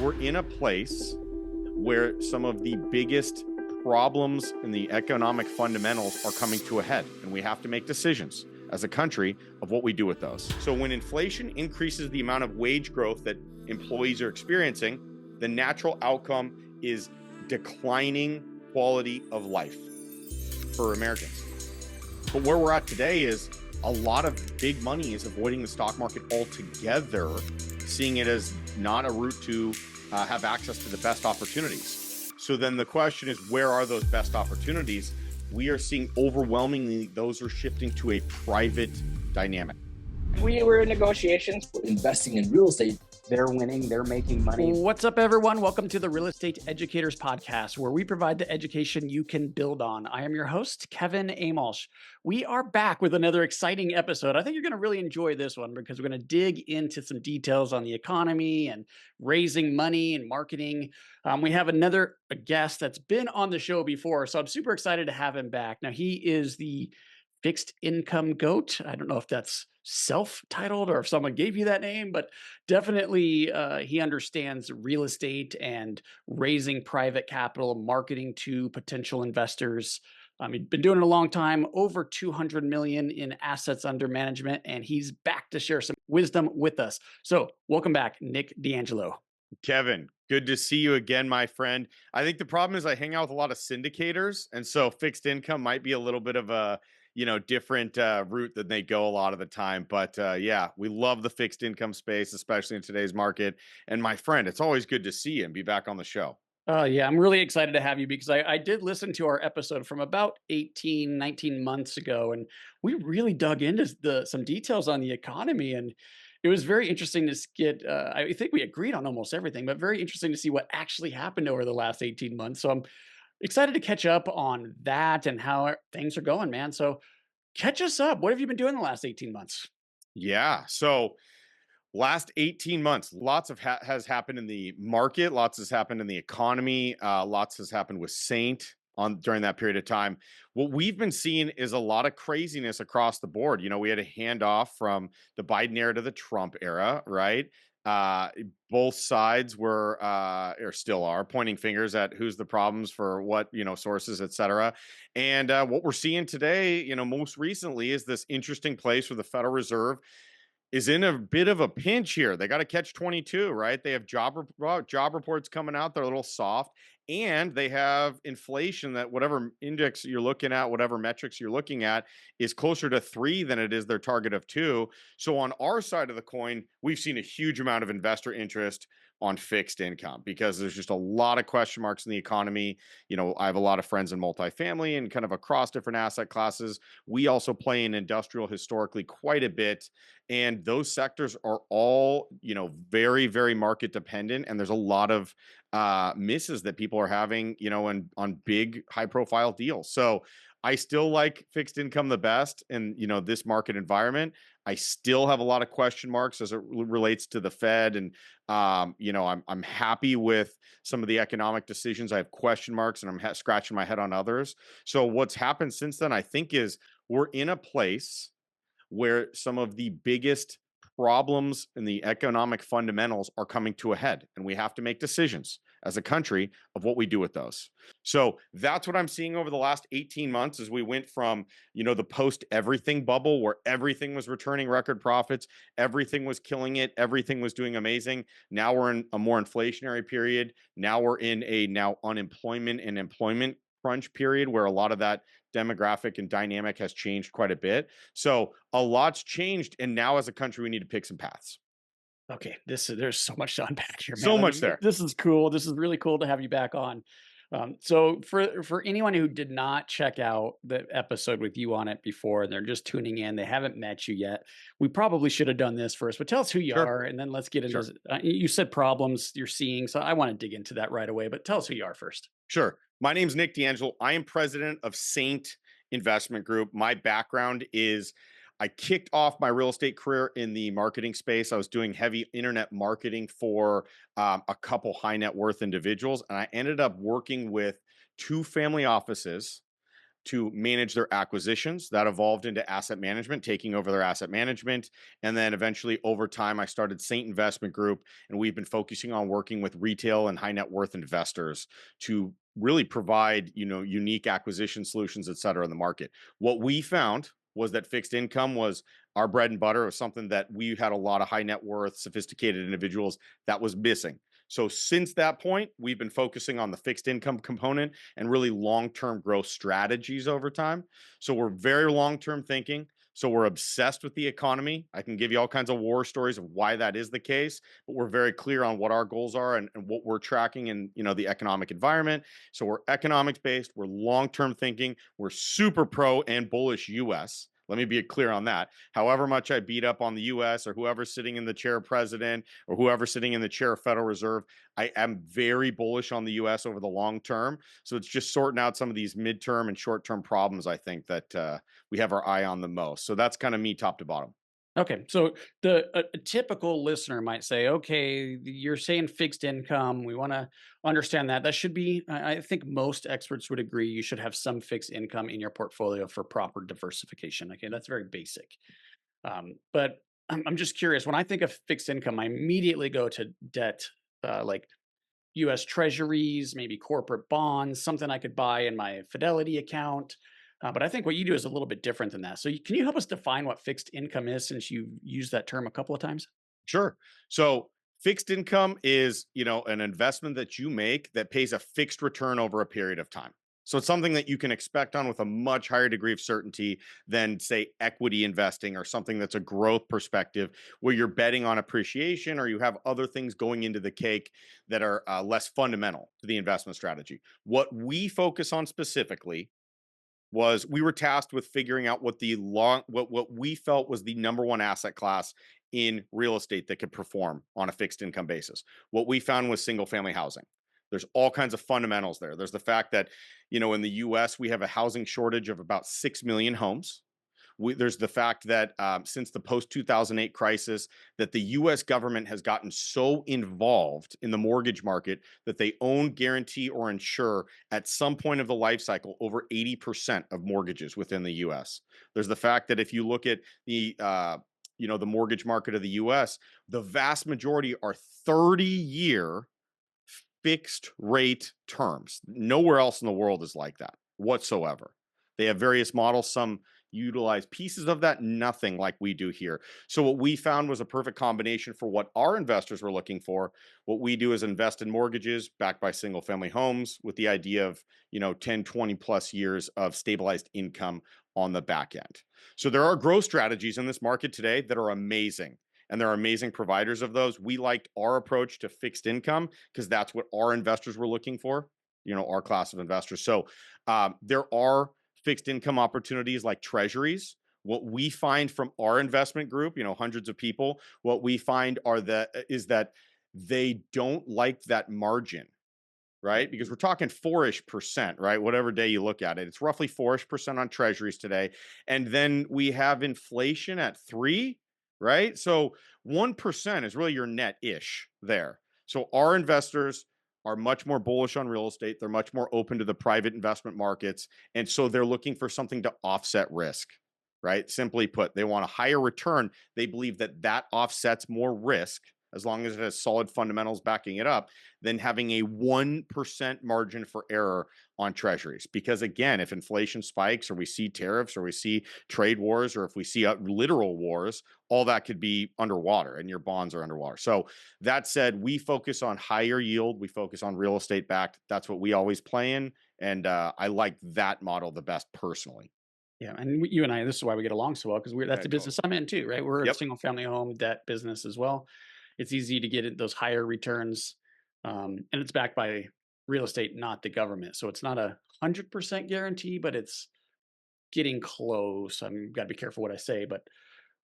we're in a place where some of the biggest problems in the economic fundamentals are coming to a head, and we have to make decisions as a country of what we do with those. So when inflation increases the amount of wage growth that employees are experiencing, the natural outcome is declining quality of life for Americans. But where we're at today is a lot of big money is avoiding the stock market altogether, seeing it as not a route to have access to the best opportunities. So then the question is, where are those best opportunities? We are seeing overwhelmingly those are shifting to a private dynamic. We were in negotiations. Investing in real estate, they're winning, they're making money. What's up, everyone? Welcome to the Real Estate Educators Podcast, where we provide the education you can build on. I am your host, Kevin Amolsch. We are back with another exciting episode. I think you're going to really enjoy this one because we're going to dig into some details on the economy and raising money and marketing. We have another guest that's been on the show before, so I'm super excited to have him back. Now, he is the fixed income GOAT. I don't know if that's self-titled or if someone gave you that name, but definitely he understands real estate and raising private capital, marketing to potential investors. He's been doing it a long time, over 200 million in assets under management, and he's back to share some wisdom with us. So welcome back, Nic DeAngelo. Kevin, good to see you again, my friend. I think the problem is I hang out with a lot of syndicators, and so fixed income might be a little bit of a different route than they go a lot of the time. But yeah, we love the fixed income space, especially in today's market. And my friend, it's always good to see you and be back on the show. Yeah, I'm really excited to have you because I did listen to our episode from about 18, 19 months ago, and we really dug into some details on the economy. And it was very interesting to get, I think we agreed on almost everything, but very interesting to see what actually happened over the last 18 months. So I'm excited to catch up on that and how things are going, man. So catch us up. What have you been doing the last 18 months? Yeah. So last 18 months, lots of has happened in the market. Lots has happened in the economy. Lots has happened with Saint during that period of time. What we've been seeing is a lot of craziness across the board. We had a handoff from the Biden era to the Trump era, right? Both sides were or still are pointing fingers at who's the problems for what sources, etc. And what we're seeing today, most recently, is this interesting place where the Federal Reserve is in a bit of a pinch here. They got to catch 22, right? They have job reports coming out. They're a little soft. And they have inflation that whatever index you're looking at, whatever metrics you're looking at, is closer to 3 than it is their target of 2. So on our side of the coin, we've seen a huge amount of investor interest on fixed income because there's just a lot of question marks in the economy. I have a lot of friends in multifamily and kind of across different asset classes. We also play in industrial historically quite a bit. And those sectors are all, very, very market dependent. And there's a lot of misses that people are having, on big high profile deals. So I still like fixed income the best in, this market environment. I still have a lot of question marks as it relates to the Fed. And, I'm happy with some of the economic decisions. I have question marks and I'm scratching my head on others. So what's happened since then, I think, is we're in a place where some of the biggest problems in the economic fundamentals are coming to a head, and we have to make decisions as a country of what we do with those. So that's what I'm seeing over the last 18 months as we went from, the post everything bubble where everything was returning record profits, everything was killing it, everything was doing amazing. Now we're in a more inflationary period. Now we're in a unemployment and employment crunch period where a lot of that demographic and dynamic has changed quite a bit. So a lot's changed. And now as a country, we need to pick some paths. Okay, there's so much to unpack here, man. So much there. This is cool. This is really cool to have you back on. So for anyone who did not check out the episode with you on it before, and they're just tuning in, they haven't met you yet, we probably should have done this first, but tell us who you are, and then let's get into you said problems you're seeing, so I want to dig into that right away, but tell us who you are first. Sure. My name's Nic DeAngelo. I am president of Saint Investment Group. My background is I kicked off my real estate career in the marketing space. I was doing heavy internet marketing for a couple high net worth individuals. And I ended up working with 2 family offices to manage their acquisitions. That evolved into asset management, taking over their asset management. And then eventually over time, I started Saint Investment Group, and we've been focusing on working with retail and high net worth investors to really provide, unique acquisition solutions, et cetera, in the market. What we found was that fixed income was our bread and butter. It was something that we had a lot of high net worth, sophisticated individuals that was missing. So since that point, we've been focusing on the fixed income component and really long-term growth strategies over time. So we're very long-term thinking. So we're obsessed with the economy. I can give you all kinds of war stories of why that is the case, but we're very clear on what our goals are and what we're tracking in, the economic environment. So we're economics based, we're long-term thinking, we're super pro and bullish US. Let me be clear on that. However much I beat up on the US or whoever's sitting in the chair of president or whoever's sitting in the chair of Federal Reserve, I am very bullish on the US over the long term. So it's just sorting out some of these midterm and short-term problems, I think, that we have our eye on the most. So that's kind of me top to bottom. Okay, so a typical listener might say, okay, you're saying fixed income. We want to understand that. That should be, I think most experts would agree, you should have some fixed income in your portfolio for proper diversification. Okay, that's very basic. But I'm just curious, when I think of fixed income, I immediately go to debt, like US treasuries, maybe corporate bonds, something I could buy in my Fidelity account. But I think what you do is a little bit different than that. So can you help us define what fixed income is, since you've used that term a couple of times? Sure. So fixed income is, an investment that you make that pays a fixed return over a period of time. So it's something that you can expect on with a much higher degree of certainty than, say, equity investing or something that's a growth perspective where you're betting on appreciation or you have other things going into the cake that are less fundamental to the investment strategy. What we focus on specifically was we were tasked with figuring out what we felt was the number one asset class in real estate that could perform on a fixed income basis. What we found was single family housing. There's all kinds of fundamentals there. There's the fact that, in the US, we have a housing shortage of about 6 million homes. There's the fact that since the post 2008 crisis, that the U.S. government has gotten so involved in the mortgage market that they own, guarantee, or insure at some point of the life cycle over 80% of mortgages within the U.S. There's the fact that if you look at the mortgage market of the U.S., the vast majority are 30-year fixed rate terms. Nowhere else in the world is like that whatsoever. They have various models. Some utilize pieces of that, nothing like we do here. So what we found was a perfect combination for what our investors were looking for. What we do is invest in mortgages backed by single family homes with the idea of, 10, 20 plus years of stabilized income on the back end. So there are growth strategies in this market today that are amazing. And there are amazing providers of those. We liked our approach to fixed income because that's what our investors were looking for, our class of investors. So there are fixed income opportunities like treasuries. What we find from our investment group, hundreds of people, what we find is that they don't like that margin, right? Because we're talking 4-ish%, right? Whatever day you look at it, it's roughly 4-ish% on treasuries today. And then we have inflation at 3, right? So 1% is really your net-ish there. So our investors are much more bullish on real estate. They're much more open to the private investment markets. And so they're looking for something to offset risk, right? Simply put, they want a higher return. They believe that offsets more risk as long as it has solid fundamentals backing it up, than having a 1% margin for error on treasuries. Because again, if inflation spikes or we see tariffs or we see trade wars or if we see literal wars, all that could be underwater and your bonds are underwater. So that said, we focus on higher yield. We focus on real estate backed. That's what we always play in. And I like that model the best personally. Yeah, and you and I, this is why we get along so well, because that's the business I'm in too, right? We're a Yep. single family home debt business as well. It's easy to get those higher returns, and it's backed by real estate, not the government. So it's not 100% guarantee, but it's getting close. I've got to be careful what I say, but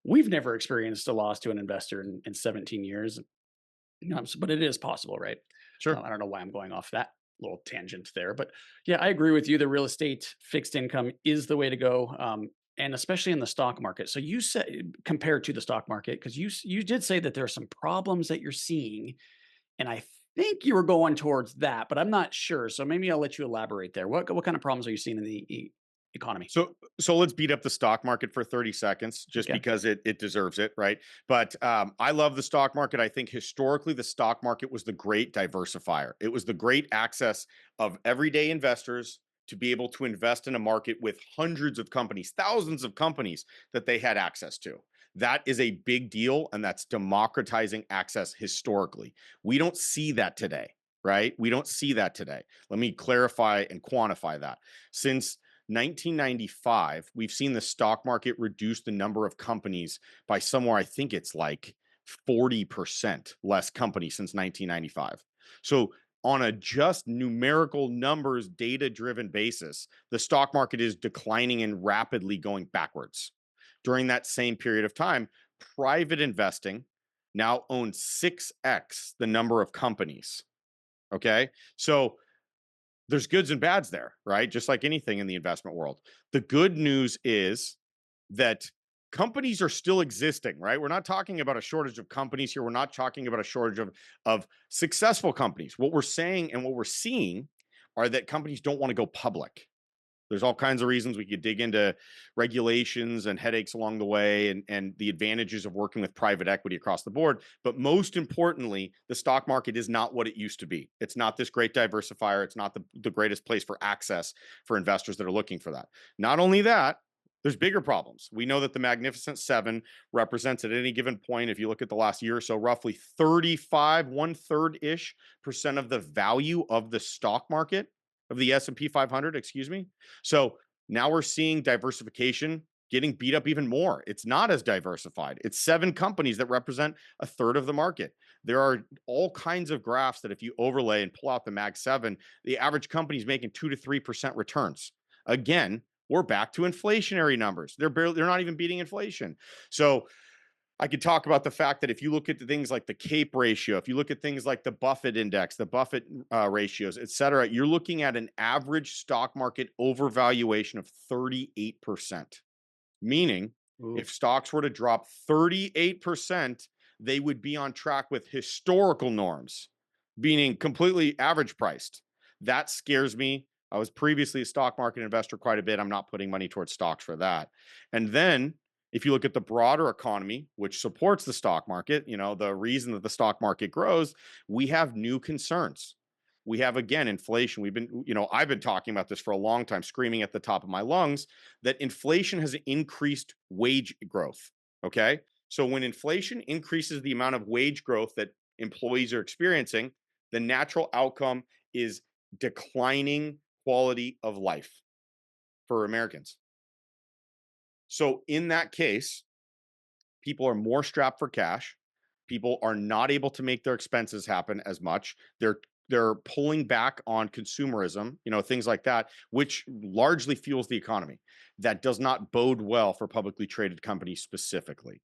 we've never experienced a loss to an investor in 17 years. But it is possible, right? Sure. I don't know why I'm going off that little tangent there, but yeah, I agree with you. The real estate fixed income is the way to go. And especially in the stock market. So you said, compared to the stock market, because you did say that there are some problems that you're seeing, and I think you were going towards that, but I'm not sure. So maybe I'll let you elaborate there. What kind of problems are you seeing in the economy. So let's beat up the stock market for 30 seconds, just Okay. because it deserves it, right? But I love the stock market. I think historically the stock market was the great diversifier. It was the great access of everyday investors to be able to invest in a market with hundreds of companies, thousands of companies that they had access to. That is a big deal, and that's democratizing access historically. We don't see that today, right? We don't see that today. Let me clarify and quantify that. Since 1995, we've seen the stock market reduce the number of companies by somewhere, I think it's like 40% less companies since 1995. So on a just numerical numbers, data-driven basis, the stock market is declining and rapidly going backwards. During that same period of time, private investing now owns 6x the number of companies. Okay. So there's goods and bads there, right? Just like anything in the investment world. The good news is that companies are still existing, right? We're not talking about a shortage of companies here. We're not talking about a shortage of successful companies. What we're saying and what we're seeing are that companies don't want to go public. There's all kinds of reasons. We could dig into regulations and headaches along the way, and the advantages of working with private equity across the board. But most importantly, the stock market is not what it used to be. It's not this great diversifier. It's not the greatest place for access for investors that are looking for that. Not only that, there's bigger problems. We know that the Magnificent Seven represents at any given point, if you look at the last year or so, roughly 35, 1/3-ish% of the value of the stock market, of the S&P 500, excuse me. So now we're seeing diversification getting beat up even more. It's not as diversified. It's 7 companies that represent 1/3 of the market. There are all kinds of graphs that if you overlay and pull out the Mag 7, the average company is making 2 to 3% returns. Again, we're back to inflationary numbers. They're not even beating inflation. So I could talk about the fact that if you look at the things like the CAPE ratio, if you look at things like the Buffett index, the Buffett ratios, et cetera, you're looking at an average stock market overvaluation of 38%. Meaning, Ooh. if stocks were to drop 38%, they would be on track with historical norms, meaning completely average priced. That scares me. I was previously a stock market investor quite a bit. I'm not putting money towards stocks for that. And then if you look at the broader economy, which supports the stock market, the reason that the stock market grows, we have new concerns. We have, again, inflation. I've been talking about this for a long time, screaming at the top of my lungs that inflation has increased wage growth. Okay. So when inflation increases the amount of wage growth that employees are experiencing, the natural outcome is declining quality of life for Americans. So in that case, people are more strapped for cash. People are not able to make their expenses happen as much. They're pulling back on consumerism, things like that, which largely fuels the economy. That does not bode well for publicly traded companies specifically.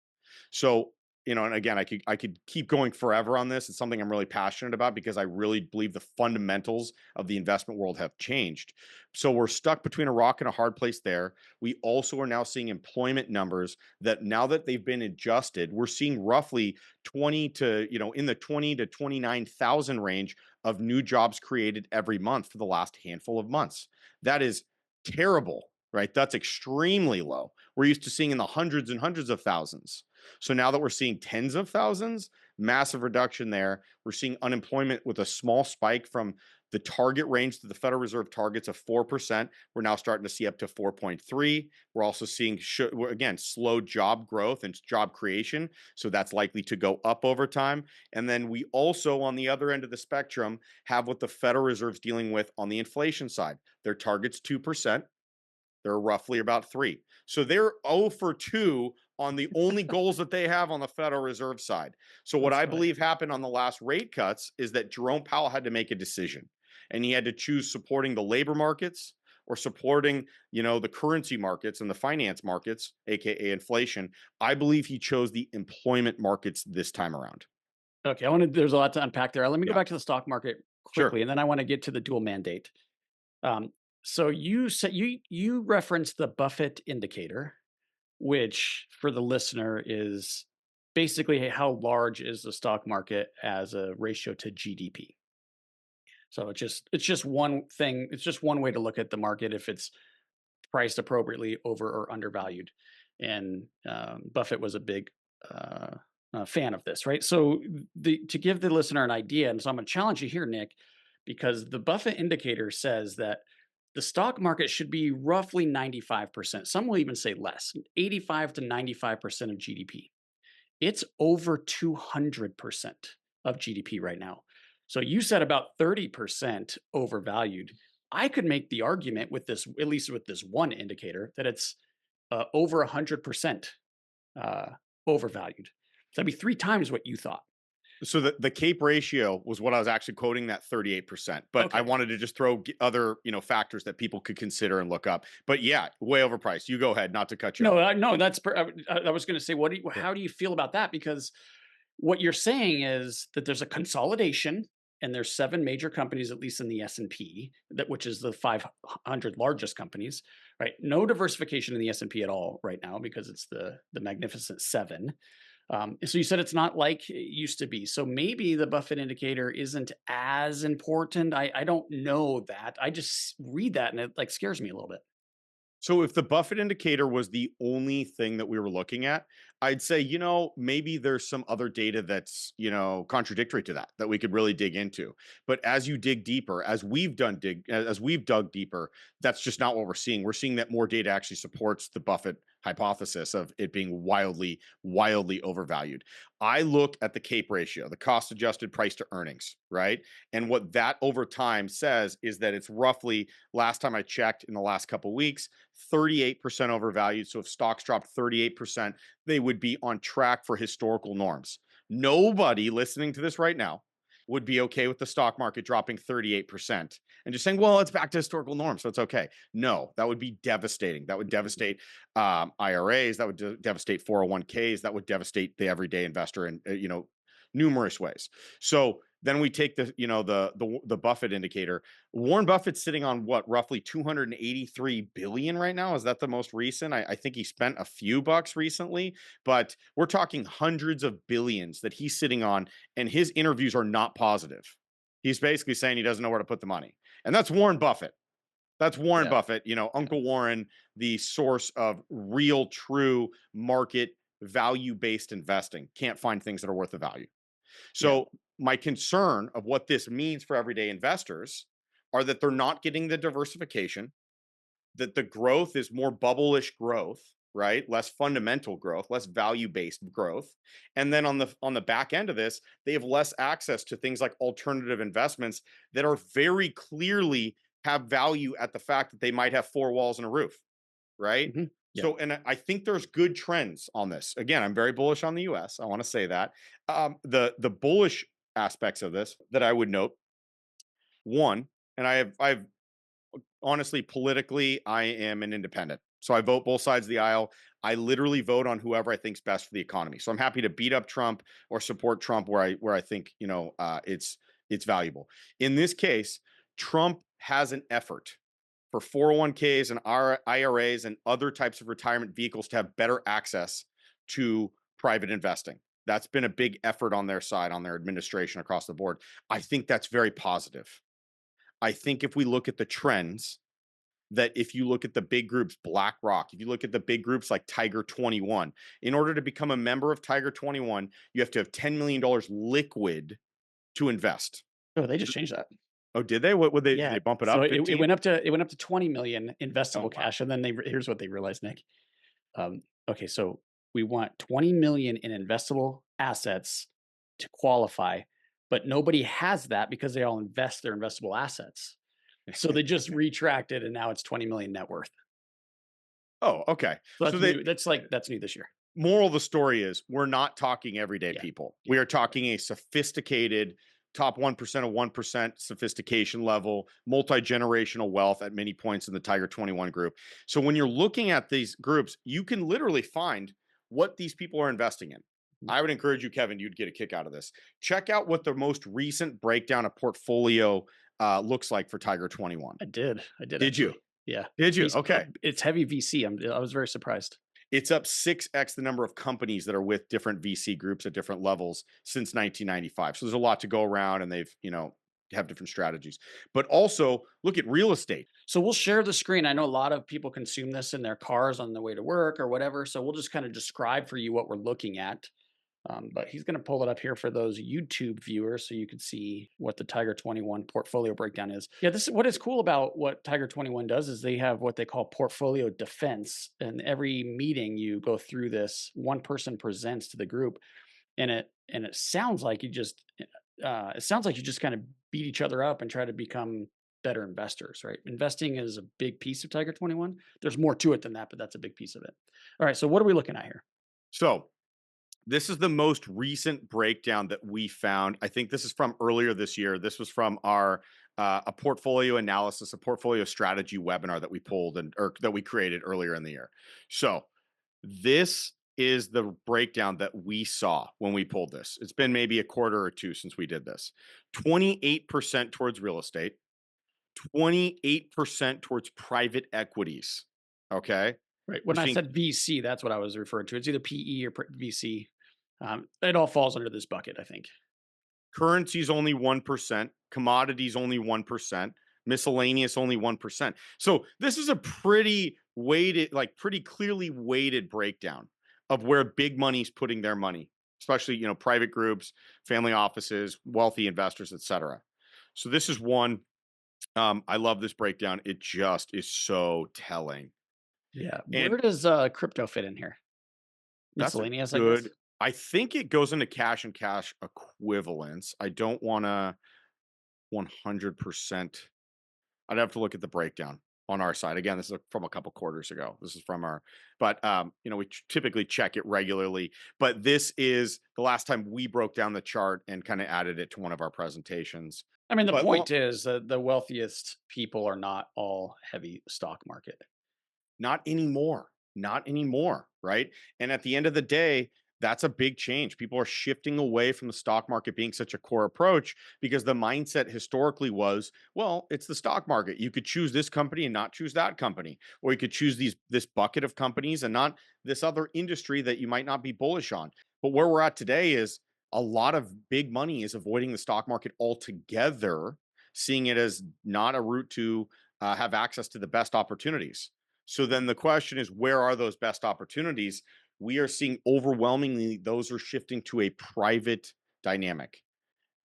So, and again, I could keep going forever on this. It's something I'm really passionate about because I really believe the fundamentals of the investment world have changed. So we're stuck between a rock and a hard place there. We also are now seeing employment numbers that, now that they've been adjusted, we're seeing roughly 20 to, in the 20 to 29,000 range of new jobs created every month for the last handful of months. That is terrible, right? That's extremely low. We're used to seeing in the hundreds and hundreds of thousands. So now that we're seeing tens of thousands, massive reduction there. We're seeing unemployment with a small spike from the target range that the Federal Reserve targets of 4%. We're now starting to see up to 4.3. We're also seeing, again, slow job growth and job creation. So that's likely to go up over time. And then we also, on the other end of the spectrum, have what the Federal Reserve's dealing with on the inflation side. Their target's 2%. They're roughly about 3. So they're 0 for 2 on the only goals that they have on the Federal Reserve side. So what I believe happened on the last rate cuts is that Jerome Powell had to make a decision, and he had to choose supporting the labor markets or supporting, the currency markets and the finance markets, aka inflation. I believe he chose the employment markets this time around. Okay, there's a lot to unpack there. Let me go back to the stock market Sure. quickly, and then I want to get to the dual mandate. So you said you referenced the Buffett indicator, which for the listener is basically how large is the stock market as a ratio to GDP. So it's just one thing. It's just one way to look at the market. If it's priced appropriately, over or undervalued. And Buffett was a big fan of this, right? So to give the listener an idea, and so I'm going to challenge you here, Nick, because the Buffett indicator says that the stock market should be roughly 95%. Some will even say less, 85 to 95% of GDP. It's over 200% of GDP right now. So you said about 30% overvalued. I could make the argument with this, at least with this one indicator, that it's over 100% overvalued. So that'd be 3 times what you thought. So the CAPE ratio was what I was actually quoting, that 38%. But Okay. I wanted to just throw other, factors that people could consider and look up. But yeah, way overpriced. You go ahead, not to cut you off. No, that's. I was going to say, how do you feel about that? Because what you're saying is that there's a consolidation, and there's 7 major companies, at least in the S&P, which is the 500 largest companies, right? No diversification in the S&P at all right now because it's the Magnificent Seven. So you said it's not like it used to be. So maybe the Buffett indicator isn't as important. I don't know that. I just read that and it like scares me a little bit. So if the Buffett indicator was the only thing that we were looking at, I'd say, maybe there's some other data that's, contradictory to that we could really dig into. But as you dig deeper, as we've dug deeper, that's just not what we're seeing. We're seeing that more data actually supports the Buffett hypothesis of it being wildly, wildly overvalued. I look at the CAPE ratio, the cost adjusted price to earnings, right? And what that over time says is that it's roughly, last time I checked in the last couple of weeks, 38% overvalued. So if stocks dropped 38%, they would be on track for historical norms. Nobody listening to this right now would be okay with the stock market dropping 38% and just saying, well, it's back to historical norms, so it's okay. No, that would be devastating. That would devastate IRAs. That would devastate 401ks. That would devastate the everyday investor in numerous ways. So then we take the Buffett indicator. Warren Buffett's sitting on what, roughly 283 billion right now. Is that the most recent? I think he spent a few bucks recently, but we're talking hundreds of billions that he's sitting on, and his interviews are not positive. He's basically saying he doesn't know where to put the money. And that's Warren Buffett. That's Warren Buffett, Uncle Warren, the source of real, true market value-based investing. Can't find things that are worth the value. So my concern of what this means for everyday investors are that they're not getting the diversification, that the growth is more bubble-ish growth, right? Less fundamental growth, less value-based growth. And then on the back end of this, they have less access to things like alternative investments that are very clearly have value at the fact that they might have 4 walls and a roof, right? Mm-hmm. Yeah. So, and I think there's good trends on this. Again, I'm very bullish on the US. I want to say that. The bullish aspects of this that I would note, one, and I've honestly, politically, I am an independent. So I vote both sides of the aisle. I literally vote on whoever I think's best for the economy. So I'm happy to beat up Trump or support Trump where I think it's valuable. In this case, Trump has an effort for 401ks and IRAs and other types of retirement vehicles to have better access to private investing. That's been a big effort on their side, on their administration across the board. I think that's very positive. I think if we look at the trends, that if you look at the big groups, BlackRock, if you look at the big groups like Tiger 21, in order to become a member of Tiger 21, you have to have $10 million liquid to invest. Oh, they just changed that. Oh, did they? What would they? Yeah. Did they bump it So up? it went up to 20 million investable wow. cash, and then here's what they realized, Nick. Okay, so we want 20 million in investable assets to qualify, but nobody has that because they all invest their investable assets. So they just retracted, and now it's 20 million net worth. Oh, okay. So that's So new. That's new this year. Moral of the story is we're not talking everyday Yeah. people. We are talking a sophisticated top 1% of 1% sophistication level, multi-generational wealth at many points in the Tiger 21 group. So when you're looking at these groups, you can literally find what these people are investing in. I would encourage you, Kevin, you'd get a kick out of this. Check out what the most recent breakdown of portfolio looks like for Tiger 21. I did. Did you? Yeah. Did you? Okay. It's heavy VC. I was very surprised. It's up 6x the number of companies that are with different VC groups at different levels since 1995. So there's a lot to go around, and they've, have different strategies. But also look at real estate. So we'll share the screen. I know a lot of people consume this in their cars on the way to work or whatever. So we'll just kind of describe for you what we're looking at. But he's going to pull it up here for those YouTube viewers so you can see what the Tiger 21 portfolio breakdown is. Yeah, this is what is cool about what Tiger 21 does is they have what they call portfolio defense. And every meeting you go through this, one person presents to the group, and it sounds like you just kind of beat each other up and try to become better investors, right? Investing is a big piece of Tiger 21. There's more to it than that, but that's a big piece of it. All right, so what are we looking at here? So this is the most recent breakdown that we found. I think this is from earlier this year. This was from our a portfolio analysis, a portfolio strategy webinar that we pulled or that we created earlier in the year. So this is the breakdown that we saw when we pulled this. It's been maybe a quarter or two since we did this. 28% towards real estate, 28% towards private equities. Okay. Right. When I said VC, that's what I was referring to. It's either PE or VC. It all falls under this bucket, I think. Currencies only 1%, commodities only 1%, miscellaneous only 1%. So this is a pretty weighted, like pretty clearly weighted breakdown of where big money's putting their money, especially, private groups, family offices, wealthy investors, etc. So this is one. I love this breakdown. It just is so telling. Yeah. And where does crypto fit in here? that's Miscellaneous, good. I guess. I think it goes into cash and cash equivalents. I don't want to 100%. I'd have to look at the breakdown on our side. Again, this is from a couple quarters ago. This is from but we typically check it regularly. But this is the last time we broke down the chart and kind of added it to one of our presentations. I mean, the point is that the wealthiest people are not all heavy stock market. Not anymore. Not anymore, right? And at the end of the day, that's a big change. People are shifting away from the stock market being such a core approach because the mindset historically was, well, it's the stock market. You could choose this company and not choose that company, or you could choose this bucket of companies and not this other industry that you might not be bullish on. But where we're at today is a lot of big money is avoiding the stock market altogether, seeing it as not a route to have access to the best opportunities. So then the question is, where are those best opportunities? We are seeing overwhelmingly those are shifting to a private dynamic.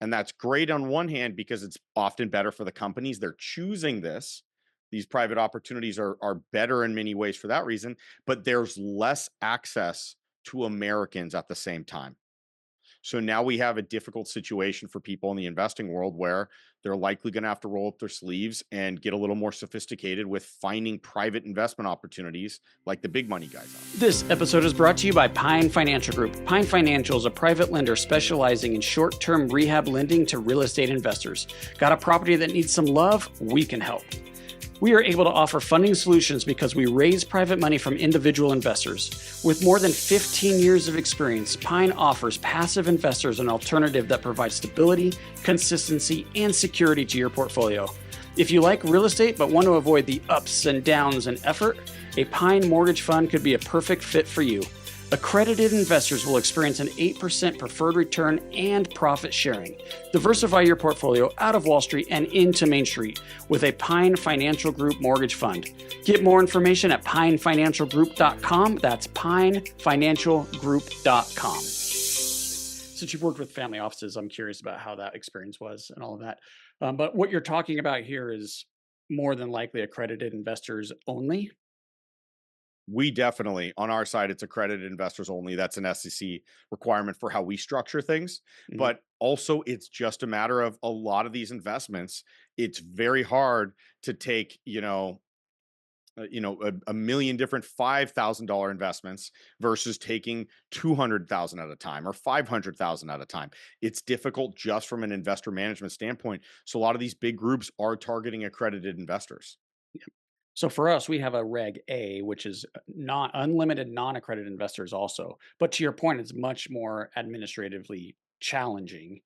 And that's great on one hand because it's often better for the companies. They're choosing this. These private opportunities are better in many ways for that reason, but there's less access to Americans at the same time. So now we have a difficult situation for people in the investing world where they're likely going to have to roll up their sleeves and get a little more sophisticated with finding private investment opportunities like the big money guys are. This episode is brought to you by Pine Financial Group. Pine Financial is a private lender specializing in short-term rehab lending to real estate investors. Got a property that needs some love? We can help. We are able to offer funding solutions because we raise private money from individual investors. With more than 15 years of experience, Pine offers passive investors an alternative that provides stability, consistency, and security to your portfolio. If you like real estate but want to avoid the ups and downs and effort, a Pine mortgage fund could be a perfect fit for you. Accredited investors will experience an 8% preferred return and profit sharing. Diversify your portfolio out of Wall Street and into Main Street with a Pine Financial Group mortgage fund. Get more information at pinefinancialgroup.com. That's pinefinancialgroup.com. Since you've worked with family offices, I'm curious about how that experience was and all of that. But what you're talking about here is more than likely accredited investors only. We definitely, on our side, it's accredited investors only. That's an SEC requirement for how we structure things. Mhm. But also, it's just a matter of a lot of these investments. It's very hard to take, a million different $5,000 investments versus taking 200,000 at a time or 500,000 at a time. It's difficult just from an investor management standpoint. So a lot of these big groups are targeting accredited investors. So for us, we have a Reg A, which is not unlimited non-accredited investors also. But to your point, it's much more administratively challenging.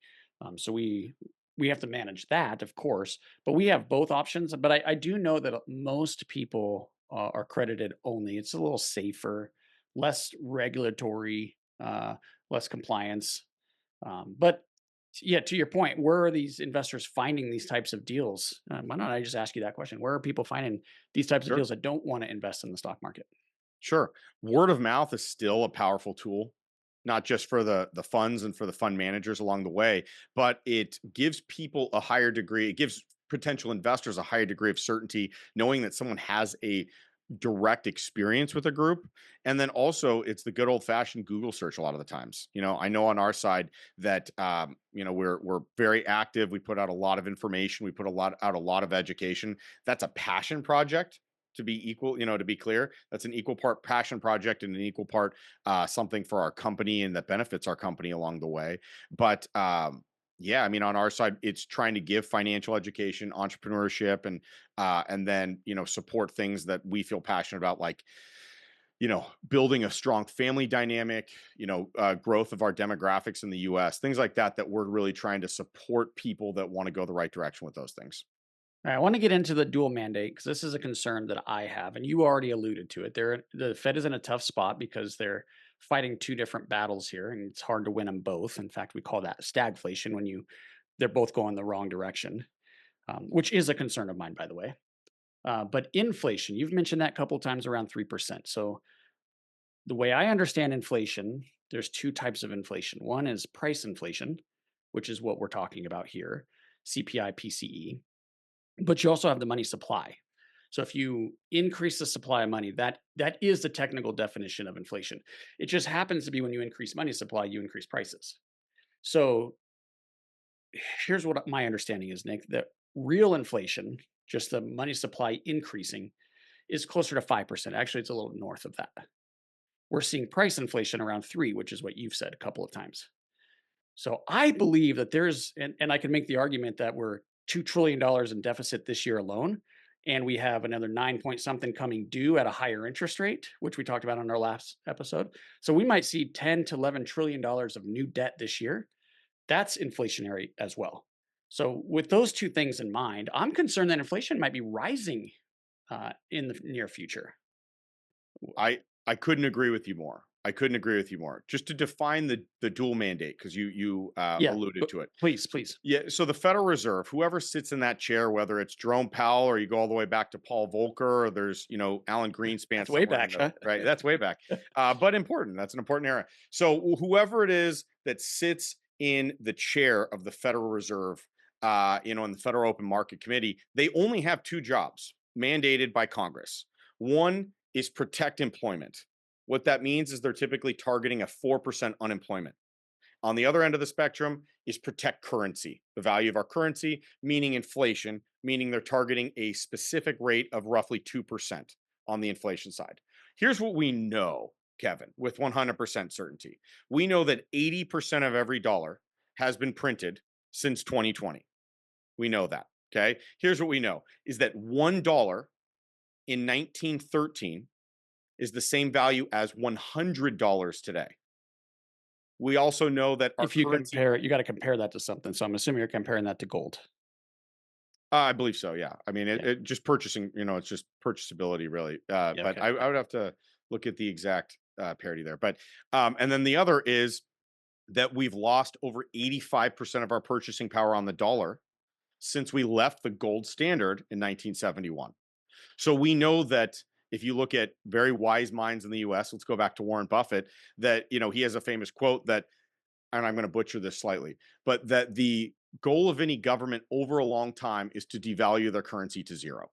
So we have to manage that, of course, but we have both options. But I do know that most people are accredited only. It's a little safer, less regulatory, less compliance. But Yeah, to your point, where are these investors finding these types of deals? Why don't I just ask you that question? Where are people finding these types of Sure. deals that don't want to invest in the stock market? Sure. Word of mouth is still a powerful tool, not just for the funds and for the fund managers along the way, but it gives people a higher degree, it gives potential investors a higher degree of certainty knowing that someone has a direct experience with a group. And then also it's the good old fashioned Google search a lot of the times. I know on our side that we're very active. We put out a lot of information, we put a lot of education. That's a passion project, to be equal, to be clear. That's an equal part passion project and an equal part something for our company and that benefits our company along the way. But yeah, I mean, on our side, it's trying to give financial education, entrepreneurship, and then support things that we feel passionate about, like building a strong family dynamic, growth of our demographics in the U.S., things like that. That we're really trying to support people that want to go the right direction with those things. All right, I want to get into the dual mandate because this is a concern that I have, and you already alluded to it. The Fed is in a tough spot because they're fighting two different battles here, and it's hard to win them both. In fact, we call that stagflation when they're both going the wrong direction, which is a concern of mine, by the way. But inflation, you've mentioned that a couple of times, around 3%. So the way I understand inflation, there's two types of inflation. One is price inflation, which is what we're talking about here, CPI, PCE. But you also have the money supply. So if you increase the supply of money, that is the technical definition of inflation. It just happens to be when you increase money supply, you increase prices. So here's what my understanding is, Nick, that real inflation, just the money supply increasing, is closer to 5%. Actually, it's a little north of that. We're seeing price inflation around 3, which is what you've said a couple of times. So I believe that and I can make the argument that we're $2 trillion in deficit this year alone, and we have another 9 point something coming due at a higher interest rate, which we talked about on our last episode. So we might see 10 to 11 trillion dollars of new debt this year. That's inflationary as well. So with those two things in mind, I'm concerned that inflation might be rising in the near future. I couldn't agree with you more. I couldn't agree with you more. Just to define the dual mandate, because you Yeah, alluded to it. please. Yeah. So the Federal Reserve, whoever sits in that chair, whether it's Jerome Powell or you go all the way back to Paul Volcker, or there's Alan Greenspan That's way somewhere in back, the huh? middle, right? That's way back, but important. That's an important era. So whoever it is that sits in the chair of the Federal Reserve, in the Federal Open Market Committee, they only have two jobs mandated by Congress. One is protect employment. What that means is they're typically targeting a 4% unemployment. On the other end of the spectrum is protect currency, the value of our currency, meaning inflation, meaning they're targeting a specific rate of roughly 2% on the inflation side. Here's what we know, Kevin, with 100% certainty. We know that 80% of every dollar has been printed since 2020. We know that. Okay. Here's what we know is that $1 in 1913 is the same value as $100 today. We also know that our If you currency, compare it, you got to compare that to something. So I'm assuming you're comparing that to gold. I believe so. Yeah. I mean, Yeah. it just purchasing, it's just purchasability really. Yeah, But okay. I would have to look at the exact parity there. But, and then the other is that we've lost over 85% of our purchasing power on the dollar since we left the gold standard in 1971. So we know that if you look at very wise minds in the US, let's go back to Warren Buffett, that, he has a famous quote that, and I'm going to butcher this slightly, but that the goal of any government over a long time is to devalue their currency to zero.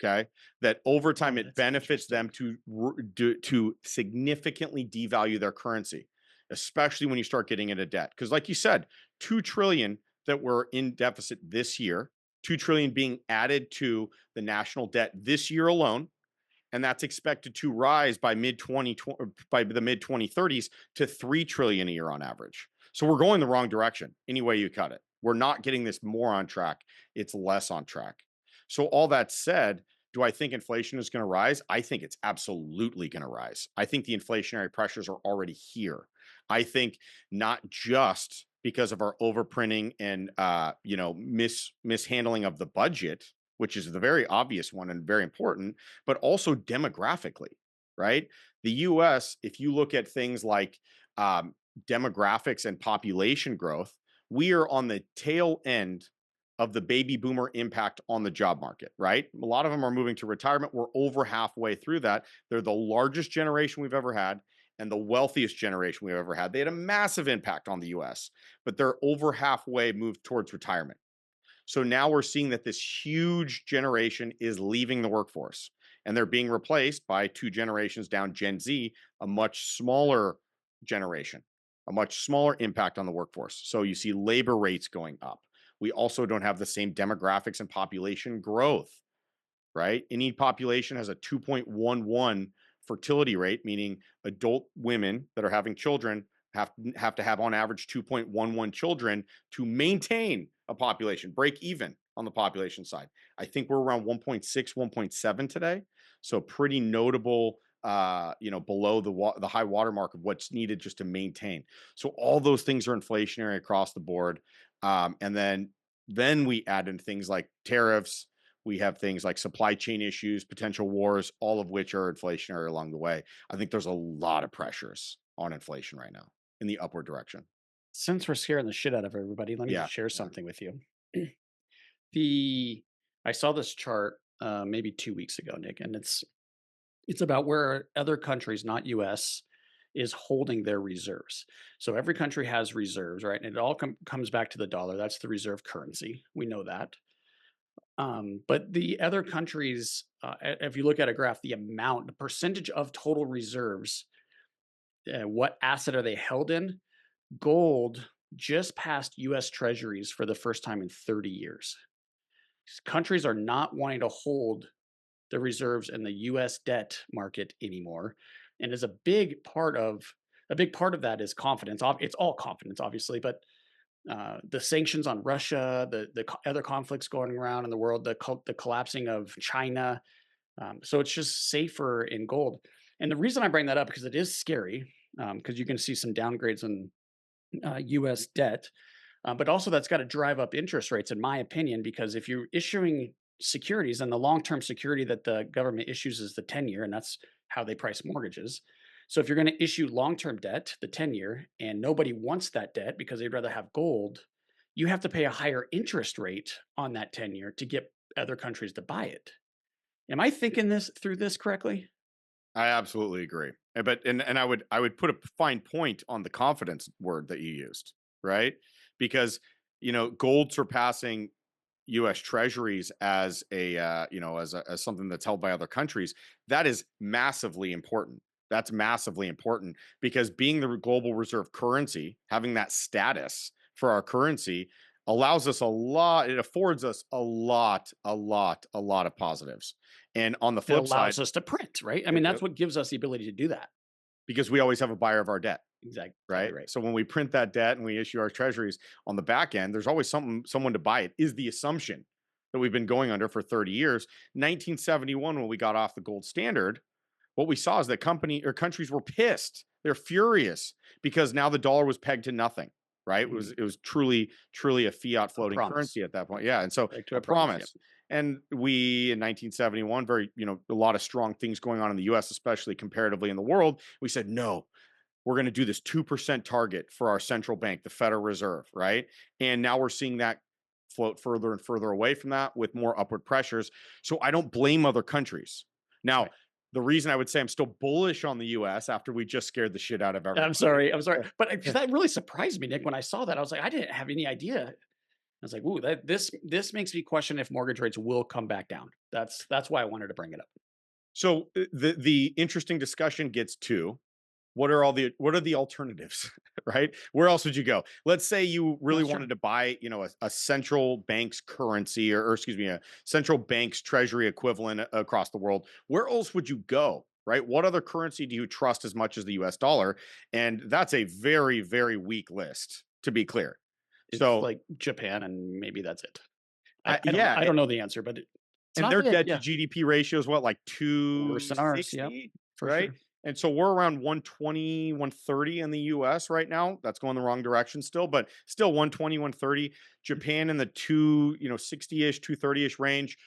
Okay. That over time it That's benefits them to significantly devalue their currency, especially when you start getting into debt. Because like you said, 2 trillion that we're in deficit this year, 2 trillion being added to the national debt this year alone, and that's expected to rise by the mid 2030s to 3 trillion a year on average. So we're going the wrong direction any way you cut it. We're not getting this more on track, it's less on track. So all that said, do I think inflation is going to rise? I think it's absolutely going to rise. I think the inflationary pressures are already here. I think not just because of our overprinting and mishandling of the budget, which is the very obvious one and very important, but also demographically, right? The US, if you look at things like demographics and population growth, we are on the tail end of the baby boomer impact on the job market, right? A lot of them are moving to retirement. We're over halfway through that. They're the largest generation we've ever had and the wealthiest generation we've ever had. They had a massive impact on the US, but they're over halfway moved towards retirement. So now we're seeing that this huge generation is leaving the workforce and they're being replaced by two generations down, Gen Z, a much smaller generation, a much smaller impact on the workforce. So you see labor rates going up. We also don't have the same demographics and population growth, right? Any population has a 2.11 fertility rate, meaning adult women that are having children have to have on average 2.11 children to maintain a population, break even on the population side. I think we're around 1.6, 1.7 today. So pretty notable, below the high water mark of what's needed just to maintain. So all those things are inflationary across the board. And then we add in things like tariffs. We have things like supply chain issues, potential wars, all of which are inflationary along the way. I think there's a lot of pressures on inflation right now in the upward direction. Since we're scaring the shit out of everybody, let me Yeah. just share something with you. I saw this chart maybe 2 weeks ago, Nick, and it's about where other countries, not US, is holding their reserves. So every country has reserves, right? And it all comes back to the dollar. That's the reserve currency. We know that. But the other countries, if you look at a graph, the percentage of total reserves, what asset are they held in? Gold just passed US treasuries for the first time in 30 years. Countries are not wanting to hold the reserves in the US debt market anymore. And as a big part of that is confidence. It's all confidence, obviously, but the sanctions on Russia, the other conflicts going around in the world, the collapsing of China. So it's just safer in gold. And the reason I bring that up because it is scary, because you can see some downgrades in U.S. debt, but also that's got to drive up interest rates, in my opinion, because if you're issuing securities and the long-term security that the government issues is the 10-year, and that's how they price mortgages. So if you're going to issue long-term debt, the 10-year, and nobody wants that debt because they'd rather have gold, you have to pay a higher interest rate on that 10-year to get other countries to buy it. Am I thinking through this correctly? I absolutely agree. But I would put a fine point on the confidence word that you used, right? Because gold surpassing U.S. Treasuries as as something that's held by other countries, that is massively important. That's massively important because being the global reserve currency, having that status for our currency allows us a lot. It affords us a lot of positives. And on the It flip side, allows us to print, right? I mean, that's what gives us the ability to do that. because we always have a buyer of our debt. Exactly. Right? Right. So when we print that debt and we issue our treasuries on the back end, there's always someone to buy it, is the assumption that we've been going under for 30 years. 1971, when we got off the gold standard, what we saw is that countries were pissed. They're furious because now the dollar was pegged to nothing. Right? Mm-hmm. It was truly a fiat floating currency at that point. Yeah. And so a promise. Yep. And we in 1971, a lot of strong things going on in the US, especially comparatively in the world. We said, no, we're going to do this 2% target for our central bank, the Federal Reserve, right? And now we're seeing that float further and further away from that with more upward pressures. So I don't blame other countries. Now, the reason I would say I'm still bullish on the US after we just scared the shit out of everyone. I'm sorry. But that really surprised me, Nick, when I saw that. I was like, I didn't have any idea. I was like, ooh, this makes me question if mortgage rates will come back down. That's why I wanted to bring it up. So the interesting discussion gets to what are the alternatives, right? Where else would you go? Let's say you really wanted to buy, a central bank's currency or excuse me, a central bank's treasury equivalent across the world. Where else would you go, right? What other currency do you trust as much as the US dollar? And that's a very, very weak list, to be clear. It's like Japan, and maybe that's it. I don't know the answer, but and their debt to GDP ratio is what, like 260, right? Sure. And so we're around 120, 130 in the US right now. That's going the wrong direction still, but still 120, 130. Japan in the 260-ish, 230-ish range.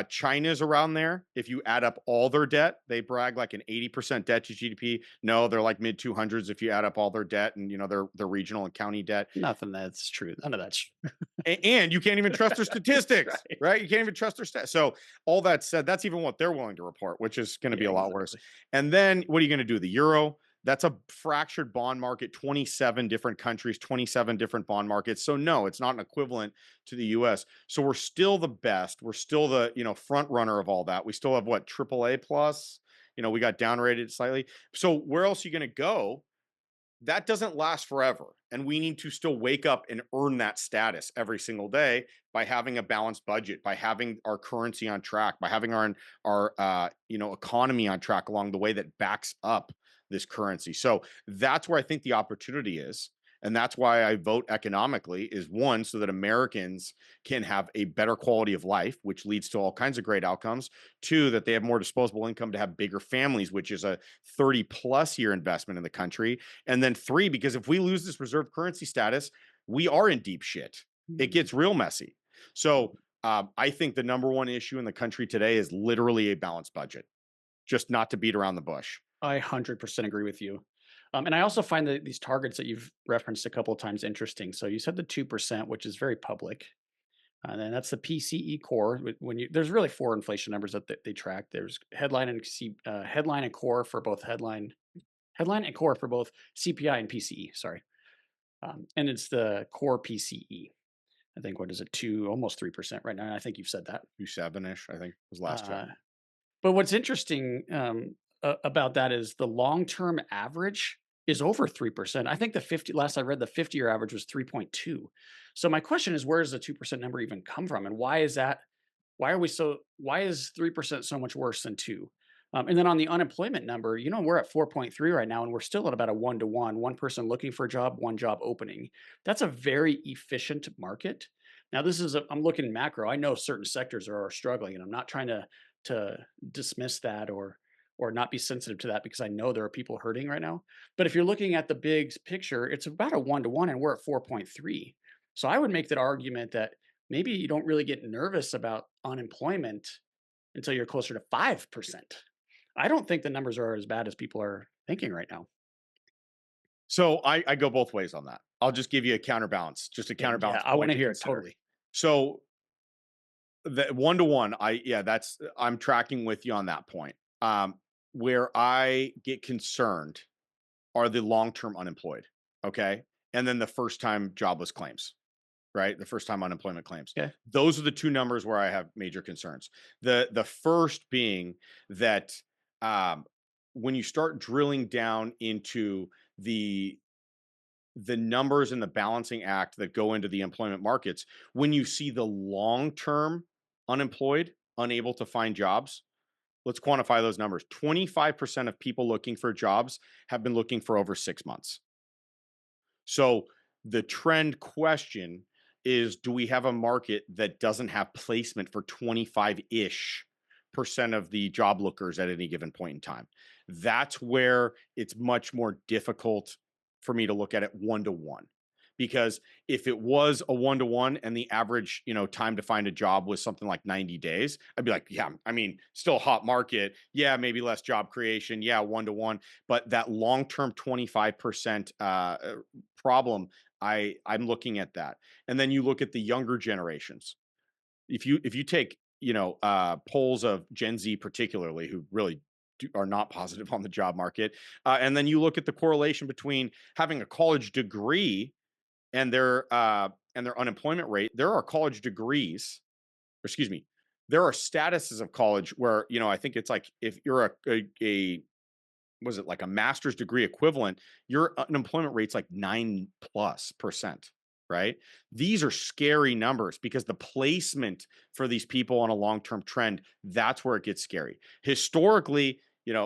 China's around there. If you add up all their debt, they brag like an 80% debt to GDP. No, they're like mid 200s if you add up all their debt and their regional and county debt. Nothing that's true. None of that's true. And you can't even trust their statistics, right. right? You can't even trust their stats. So all that said, that's even what they're willing to report, which is going to be a lot worse. And then what are you going to do? The euro? That's a fractured bond market, 27 different countries, 27 different bond markets. So no, it's not an equivalent to the US. So we're still the best. We're still the, front runner of all that. We still have what, AAA plus? We got downrated slightly. So where else are you going to go? That doesn't last forever. And we need to still wake up and earn that status every single day by having a balanced budget, by having our currency on track, by having our economy on track along the way that backs up this currency. So that's where I think the opportunity is. And that's why I vote economically is one, so that Americans can have a better quality of life, which leads to all kinds of great outcomes. Two, that they have more disposable income to have bigger families, which is a 30+ year investment in the country. And then three, because if we lose this reserve currency status, we are in deep shit. It gets real messy. So I think the number one issue in the country today is literally a balanced budget, just not to beat around the bush. I 100% agree with you. And I also find that these targets that you've referenced a couple of times interesting. So you said the 2%, which is very public. And then that's the PCE core. There's really four inflation numbers that they track. There's headline and core for both headline and core for both CPI and PCE. Sorry, and it's the core PCE. I think what is it, almost 3% right now. I think you've said that 2.7-ish. I think was last time. But what's interesting about that is the long-term average is over 3%. I think last I read, the 50-year average was 3.2. So my question is, where does the 2% number even come from? And why is that? Why is 3% so much worse than 2? And then on the unemployment number, we're at 4.3 right now, and we're still at about a 1-to-1, one person looking for a job, one job opening. That's a very efficient market. Now, I'm looking macro. I know certain sectors are struggling, and I'm not trying to dismiss that or not be sensitive to that, because I know there are people hurting right now. But if you're looking at the big picture, it's about a 1-to-1, and we're at 4.3. So I would make that argument that maybe you don't really get nervous about unemployment until you're closer to 5%. I don't think the numbers are as bad as people are thinking right now. So I go both ways on that. I'll just give you a counterbalance, just a counterbalance. Yeah, I want to hear it totally. So the 1-to-1, I'm tracking with you on that point. Where I get concerned are the long-term unemployed. Okay. And then the first-time jobless claims, right? The first-time unemployment claims. Okay. Those are the two numbers where I have major concerns. The first being that when you start drilling down into the numbers in the balancing act that go into the employment markets, when you see the long-term unemployed, unable to find jobs, let's quantify those numbers. 25% of people looking for jobs have been looking for over 6 months. So the trend question is, do we have a market that doesn't have placement for 25-ish% of the job lookers at any given point in time? That's where it's much more difficult for me to look at it 1-to-1. Because if it was a 1-to-1 and the average, time to find a job was something like 90 days, I'd be like, yeah, I mean, still a hot market. Yeah, maybe less job creation. Yeah, 1-to-1. But that long-term 25% problem, I'm looking at that. And then you look at the younger generations. If you take, polls of Gen Z particularly, who really are not positive on the job market, and then you look at the correlation between having a college degree and their unemployment rate. There are college degrees, there are statuses of college where, I think it's like if you're a was it like a master's degree equivalent, your unemployment rate's like 9+%, right? These are scary numbers because the placement for these people on a long-term trend, that's where it gets scary. Historically,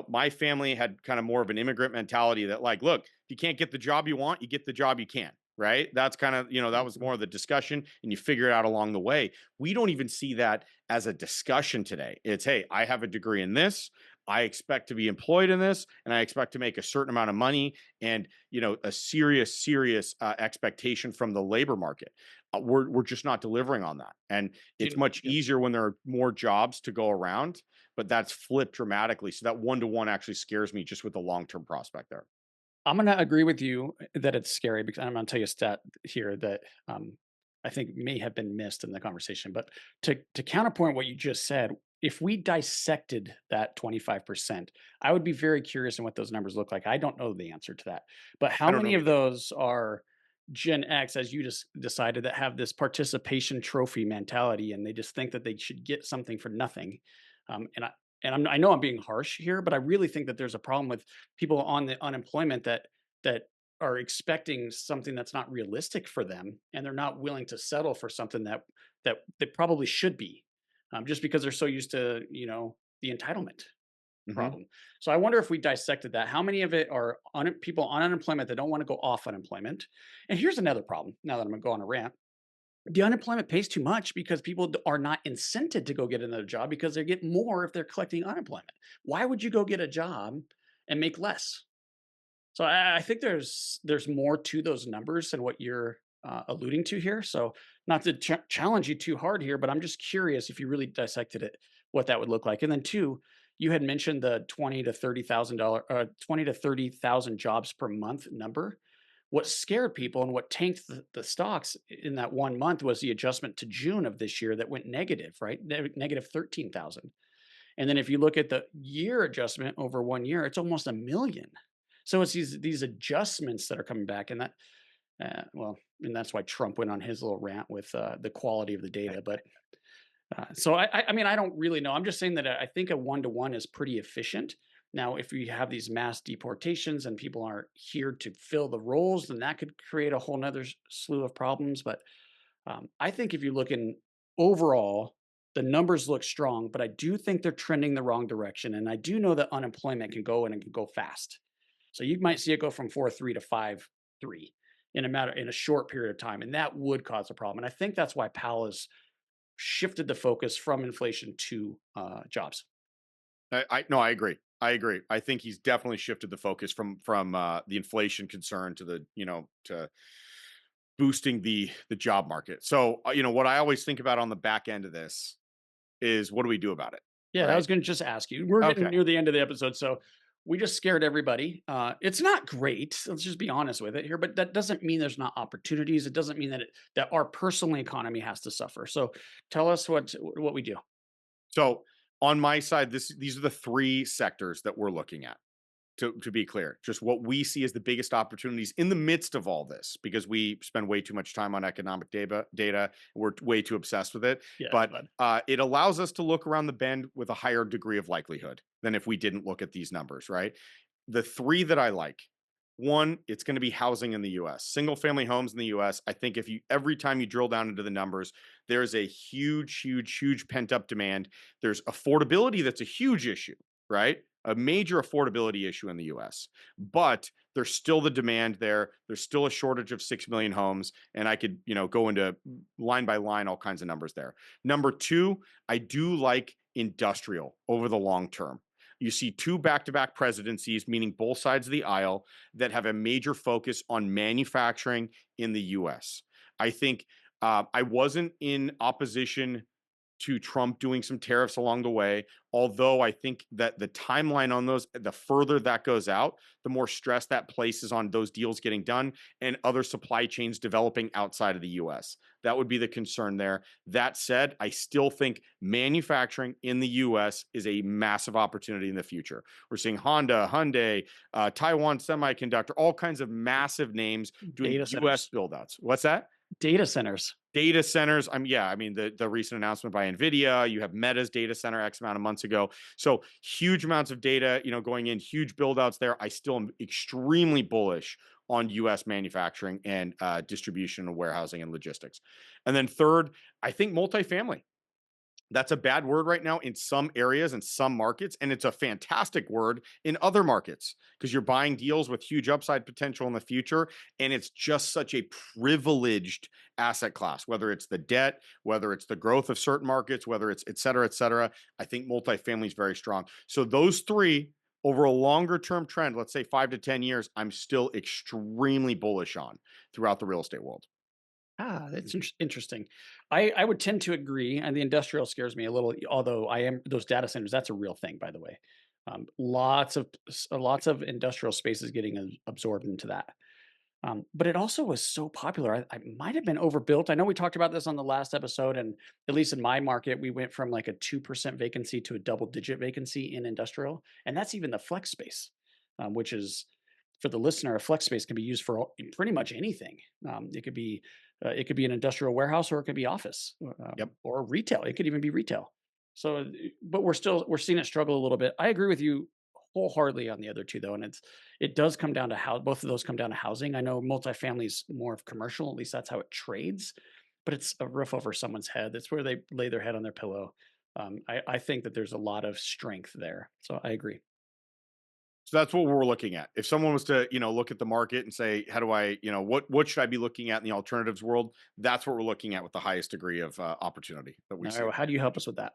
my family had kind of more of an immigrant mentality that like, look, if you can't get the job you want, you get the job you can. Right? That's kind of, that was more of the discussion, and you figure it out along the way. We don't even see that as a discussion today. It's, hey, I have a degree in this. I expect to be employed in this, and I expect to make a certain amount of money, and a serious expectation from the labor market. We're just not delivering on that, and it's much easier when there are more jobs to go around. But that's flipped dramatically. So that 1-to-1 actually scares me just with the long-term prospect there. I'm going to agree with you that it's scary, because I'm going to tell you a stat here that I think may have been missed in the conversation. But to counterpoint what you just said, if we dissected that 25%, I would be very curious in what those numbers look like. I don't know the answer to that. But how I don't know many of either. those are Gen X, as you just decided, that have this participation trophy mentality, and they just think that they should get something for nothing? And I know I'm being harsh here, but I really think that there's a problem with people on the unemployment that are expecting something that's not realistic for them, and they're not willing to settle for something that they probably should be, just because they're so used to the entitlement Mhm. problem. So I wonder if we dissected that, how many of it are people on unemployment that don't want to go off unemployment? And here's another problem. Now that I'm going to go on a rant, the unemployment pays too much because people are not incented to go get another job, because they get more if they're collecting unemployment. Why would you go get a job and make less? So I think there's more to those numbers than what you're alluding to here. So not to challenge you too hard here, but I'm just curious if you really dissected it, what that would look like. And then two, you had mentioned the 20 to 30,000 jobs per month number. What scared people and what tanked the stocks in that 1 month was the adjustment to June of this year that went negative, right? Negative 13,000. And then if you look at the year adjustment over 1 year, it's almost a million. So it's these adjustments that are coming back, and that well, and that's why Trump went on his little rant with the quality of the data. But so I mean, I don't really know. I'm just saying that I think a 1-to-1 is pretty efficient. Now, if we have these mass deportations and people aren't here to fill the roles, then that could create a whole nother slew of problems. But I think if you look in overall, the numbers look strong, but I do think they're trending the wrong direction. And I do know that unemployment can go, and it can go fast. So you might see it go from 4.3 to 5.3 in a short period of time, and that would cause a problem. And I think that's why Powell has shifted the focus from inflation to jobs. I agree. I agree. I think he's definitely shifted the focus from the inflation concern to to boosting the job market. So what I always think about on the back end of this is, what do we do about it? Yeah, I Right. was going to just ask you. We're getting Okay. near the end of the episode, so we just scared everybody. It's not great. Let's just be honest with it here, but that doesn't mean there's not opportunities. It doesn't mean that our personal economy has to suffer. So tell us what we do. So on my side, these are the three sectors that we're looking at. To be clear, just what we see as the biggest opportunities in the midst of all this, because we spend way too much time on economic data. We're way too obsessed with it. Yes, But bud. it allows us to look around the bend with a higher degree of likelihood than if we didn't look at these numbers, right? The three that I like: one, it's going to be housing in the US. Single family homes in the US. I think every time you drill down into the numbers, there's a huge pent up demand. There's affordability that's a huge issue, right? A major affordability issue in the US. But there's still the demand there. There's still a shortage of 6 million homes. And I could, go into line by line, all kinds of numbers there. Number two, I do like industrial over the long term. You see two back-to-back presidencies, meaning both sides of the aisle, that have a major focus on manufacturing in the US. I think I wasn't in opposition to Trump doing some tariffs along the way. Although I think that the timeline on those, the further that goes out, the more stress that places on those deals getting done and other supply chains developing outside of the US. That would be the concern there. That said, I still think manufacturing in the US is a massive opportunity in the future. We're seeing Honda, Hyundai, Taiwan Semiconductor, all kinds of massive names doing Data US centers. buildouts. What's that? Data centers. Data centers. I mean, the recent announcement by Nvidia, you have Meta's data center X amount of months ago. So huge amounts of data, going in, huge build outs there. I still am extremely bullish on US manufacturing and distribution and warehousing and logistics. And then third, I think multifamily. That's a bad word right now in some areas and some markets, and it's a fantastic word in other markets because you're buying deals with huge upside potential in the future, and it's just such a privileged asset class, whether it's the debt, whether it's the growth of certain markets, whether it's et cetera, et cetera. I think multifamily is very strong. So those three over a longer term trend, let's say 5 to 10 years, I'm still extremely bullish on throughout the real estate world. That's interesting. I would tend to agree, and the industrial scares me a little. Although I am those data centers, that's a real thing, by the way. Lots of industrial spaces getting absorbed into that. But it also was so popular. I might have been overbuilt. I know we talked about this on the last episode, and at least in my market, we went from like a 2% vacancy to a double-digit vacancy in industrial, and that's even the flex space, which is for the listener, a flex space can be used for pretty much anything. It could be an industrial warehouse, or it could be office, Yep. or retail. It could even be retail. So, but we're seeing it struggle a little bit. I agree with you wholeheartedly on the other two, though, and it does come down to how both of those come down to housing. I know multifamily is more of commercial, at least that's how it trades, but it's a roof over someone's head. That's where they lay their head on their pillow. I think that there's a lot of strength there. So I agree. So that's what we're looking at. If someone was to, look at the market and say, how do I, what should I be looking at in the alternatives world? That's what we're looking at with the highest degree of opportunity that we All see. right, well, how do you help us with that?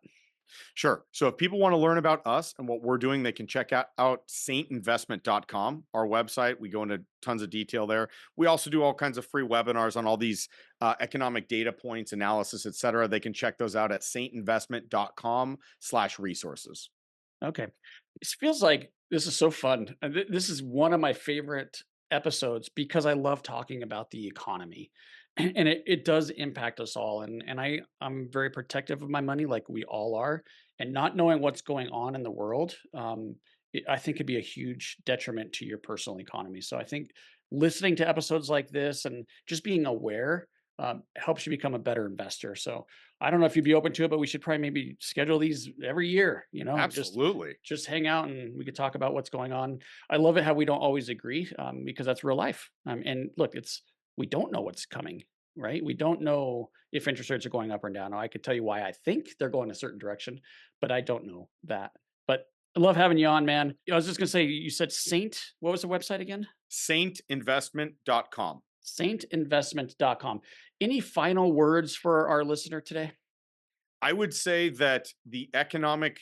Sure. So if people want to learn about us and what we're doing, they can check out saintinvestment.com, our website. We go into tons of detail there. We also do all kinds of free webinars on all these economic data points, analysis, et cetera. They can check those out at saintinvestment.com/resources. Okay. It feels like this is so fun. This is one of my favorite episodes because I love talking about the economy. And it does impact us all. And I'm very protective of my money, like we all are. And not knowing what's going on in the world, I think could be a huge detriment to your personal economy. So I think listening to episodes like this and just being aware helps you become a better investor. So I don't know if you'd be open to it, but we should probably maybe schedule these every year, Absolutely. just hang out and we could talk about what's going on. I love it how we don't always agree because that's real life. And look, we don't know what's coming, right? We don't know if interest rates are going up or down. Now, I could tell you why I think they're going a certain direction, but I don't know that. But I love having you on, man. I was just going to say, you said what was the website again? Saintinvestment.com. Saintinvestment.com. Any final words for our listener today? I would say that the economic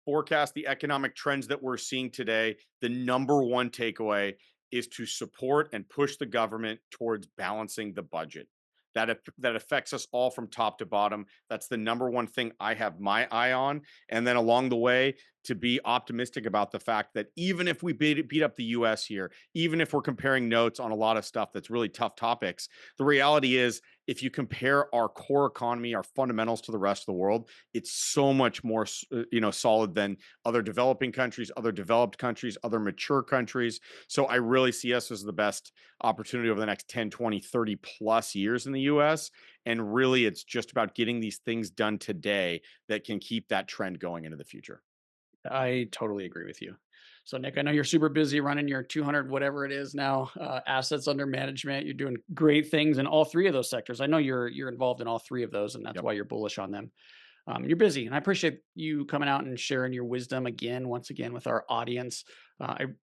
forecast, the economic trends that we're seeing today, the number one takeaway is to support and push the government towards balancing the budget. That affects us all from top to bottom. That's the number one thing I have my eye on. And then along the way, to be optimistic about the fact that even if we beat up the US here, even if we're comparing notes on a lot of stuff that's really tough topics, the reality is if you compare our core economy, our fundamentals to the rest of the world, it's so much more solid than other developing countries, other developed countries, other mature countries. So I really see us as the best opportunity over the next 10, 20, 30 plus years in the US. And really, it's just about getting these things done today that can keep that trend going into the future. I totally agree with you. So, Nick, I know you're super busy running your 200, whatever it is now, assets under management. You're doing great things in all three of those sectors. I know you're involved in all three of those, and that's why you're bullish on them. You're busy, and I appreciate you coming out and sharing your wisdom once again with our audience. I'm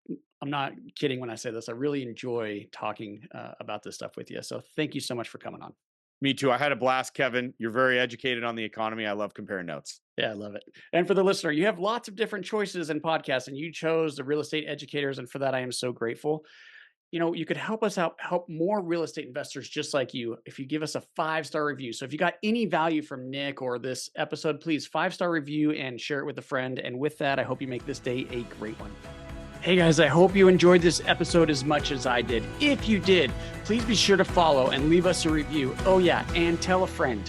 not kidding when I say this. I really enjoy talking about this stuff with you. So thank you so much for coming on. Me too. I had a blast, Kevin. You're very educated on the economy. I love comparing notes. Yeah, I love it. And for the listener, you have lots of different choices in podcasts, and you chose the Real Estate Educators. And for that, I am so grateful. You could help us out, help more real estate investors just like you if you give us a 5-star review. So if you got any value from Nick or this episode, please 5-star review and share it with a friend. And with that, I hope you make this day a great one. Hey guys, I hope you enjoyed this episode as much as I did. If you did, please be sure to follow and leave us a review. Oh yeah, and tell a friend.